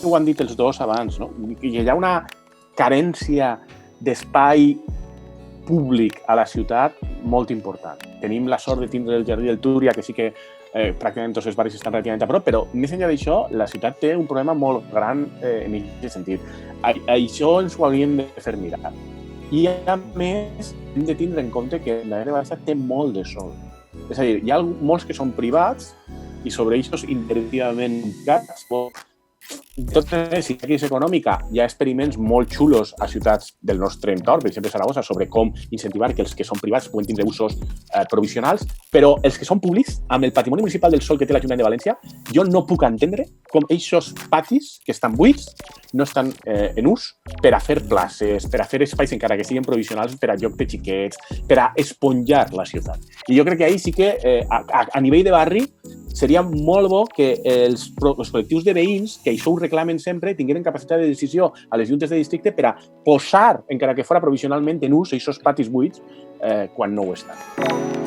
ho han dit els dos abans, no? Hi ha una carència d'espai públic a la ciutat molt important. Tenim la sort de tindre el Jardí del Túria, que sí que pràcticament tots els barris estan relativament a prop, però més enllà d'això, la ciutat té un problema molt gran en aquest sentit. Això ens ho hauríem de fer mirar. I, a més, hem de tindre en compte que la R baixa té molt de sol. És a dir, hi ha molts que són privats i sobre ells indirectament ubicats. Tot i si hi ha crisi econòmica, hi ha experiments molt xulos a ciutats del nostre entorn, per exemple Saragossa, sobre com incentivar que els que són privats puguen tindre usos provisionals, però els que són públics, amb el patrimoni municipal del sòl que té l'Ajuntament de València, jo no puc entendre com aquests patis que estan buits no estan en ús per a fer places, per a fer espais encara que siguin provisionals per a lloc de xiquets, per a esponjar la ciutat. I jo crec que ahí sí que a nivell de barri seria molt bo que els col·lectius de veïns, que això ho reclamen sempre, tingueren capacitat de decisió a les juntes de districte per a posar, encara que fora provisionalment, en ús aquests patis buits quan no ho estan.